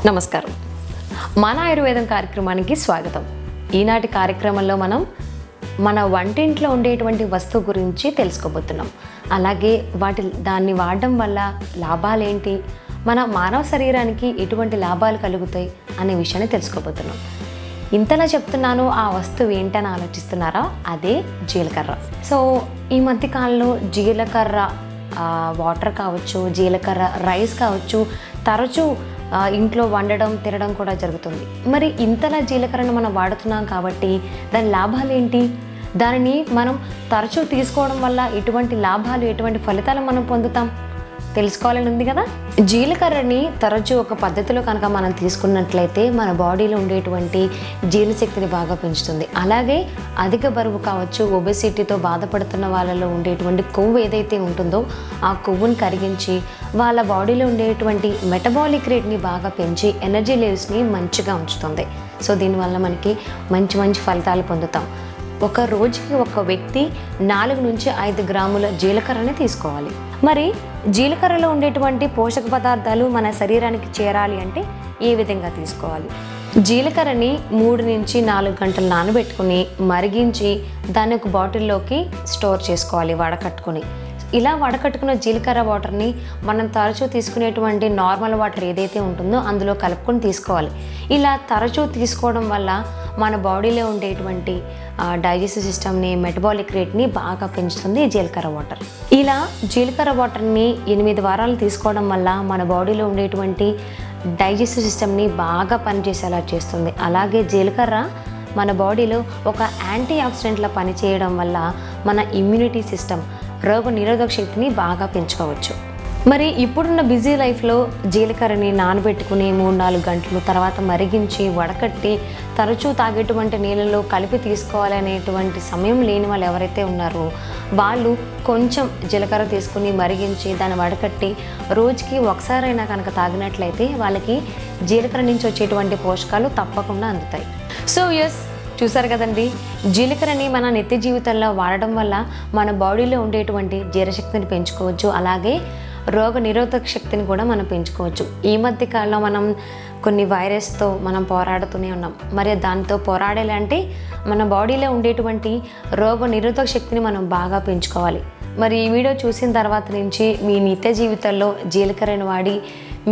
నమస్కారం. మన ఆయుర్వేదం కార్యక్రమానికి స్వాగతం. ఈనాటి కార్యక్రమంలో మనం మన వంటింట్లో ఉండేటువంటి వస్తువు గురించి తెలుసుకోబోతున్నాం. అలాగే దాన్ని వాడడం వల్ల లాభాలేంటి, మన మానవ శరీరానికి ఎటువంటి లాభాలు కలుగుతాయి అనే విషయాన్ని తెలుసుకోబోతున్నాం. ఇంతలా చెప్తున్నాను, ఆ వస్తువు ఏంటని ఆలోచిస్తున్నారా? అదే జీలకర్ర. సో ఈ మధ్యకాలంలో జీలకర్ర వాటర్ కావచ్చు, జీలకర్ర రైస్ కావచ్చు, తరచూ ఇంట్లో వండడం తినడం కూడా జరుగుతుంది. మరి ఇంతలా జీలకర్రను మనం వాడుతున్నాం కాబట్టి దాని లాభాలు ఏంటి, దానిని మనం తరచూ తీసుకోవడం వల్ల ఎటువంటి లాభాలు, ఎటువంటి ఫలితాలు మనం పొందుతాం తెలుసుకోవాలని ఉంది కదా. జీలకర్రని తరచూ ఒక పద్ధతిలో కనుక మనం తీసుకున్నట్లయితే మన బాడీలో ఉండేటువంటి జీర్ణశక్తిని బాగా పెంచుతుంది. అలాగే అధిక బరువు కావచ్చు, ఒబెసిటీతో బాధపడుతున్న వాళ్ళలో ఉండేటువంటి కొవ్వు ఏదైతే ఉంటుందో ఆ కొవ్వుని కరిగించి వాళ్ళ బాడీలో ఉండేటువంటి మెటబాలిక్ రేట్ని బాగా పెంచి ఎనర్జీ లెవెల్స్ని మంచిగా ఉంచుతుంది. సో దీనివల్ల మనకి మంచి మంచి ఫలితాలు పొందుతాం. ఒక రోజుకి ఒక వ్యక్తి 4 నుంచి 5 గ్రాముల జీలకర్రని తీసుకోవాలి. మరి జీలకర్రలో ఉండేటువంటి పోషక పదార్థాలు మన శరీరానికి చేరాలి అంటే ఏ విధంగా తీసుకోవాలి? జీలకర్రని 3 నుంచి 4 గంటలు నానబెట్టుకుని మరిగించి దాన్ని ఒక బాటిల్లోకి స్టోర్ చేసుకోవాలి వడకట్టుకుని. ఇలా వడకట్టుకున్న జీలకర్ర వాటర్ని మనం తరచూ తీసుకునేటువంటి నార్మల్ వాటర్ ఏదైతే ఉంటుందో అందులో కలుపుకొని తీసుకోవాలి. ఇలా తరచూ తీసుకోవడం వల్ల మన బాడీలో ఉండేటువంటి డైజెస్టివ్ సిస్టమ్ని, మెటబాలిక్ రేట్ని బాగా పెంచుతుంది ఈ జీలకర్ర వాటర్. ఇలా జీలకర్ర వాటర్ని 8 వారాలు తీసుకోవడం వల్ల మన బాడీలో ఉండేటువంటి డైజెస్టివ్ సిస్టమ్ని బాగా పనిచేసేలా చేస్తుంది. అలాగే జీలకర్ర మన బాడీలో ఒక యాంటీ ఆక్సిడెంట్లా పనిచేయడం వల్ల మన ఇమ్యూనిటీ సిస్టమ్, రోగ నిరోధక శక్తిని బాగా పెంచుకోవచ్చు. మరి ఇప్పుడున్న బిజీ లైఫ్లో జీలకర్రని నానబెట్టుకుని 3-4 గంటలు తర్వాత మరిగించి వడకట్టి తరచూ తాగేటువంటి నీళ్ళలో కలిపి తీసుకోవాలనేటువంటి సమయం లేని వాళ్ళు ఎవరైతే ఉన్నారో వాళ్ళు కొంచెం జీలకర్ర తీసుకుని మరిగించి దాన్ని వడకట్టి రోజుకి ఒకసారైనా కనుక తాగినట్లయితే వాళ్ళకి జీలకర్ర నుంచి వచ్చేటువంటి పోషకాలు తప్పకుండా అందుతాయి. సో ఎస్, చూసారు కదండి, జీలకర్రని మన నిత్య జీవితంలో వాడడం వల్ల మన బాడీలో ఉండేటువంటి జీర్ణశక్తిని పెంచుకోవచ్చు. అలాగే రోగ నిరోధక శక్తిని కూడా మనం పెంచుకోవచ్చు. ఈ మధ్య కాలంలో మనం కొన్ని వైరస్తో మనం పోరాడుతూనే ఉన్నాం. మరి దాంతో పోరాడాలంటే మన బాడీలో ఉండేటువంటి రోగ నిరోధక శక్తిని మనం బాగా పెంచుకోవాలి. మరి ఈ వీడియో చూసిన తర్వాత నుంచి మీ నిత్య జీవితంలో జీలకర్రను వాడి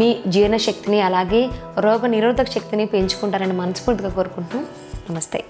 మీ జీర్ణశక్తిని అలాగే రోగ నిరోధక శక్తిని పెంచుకుంటారని మనస్ఫూర్తిగా కోరుకుంటూ నమస్తే.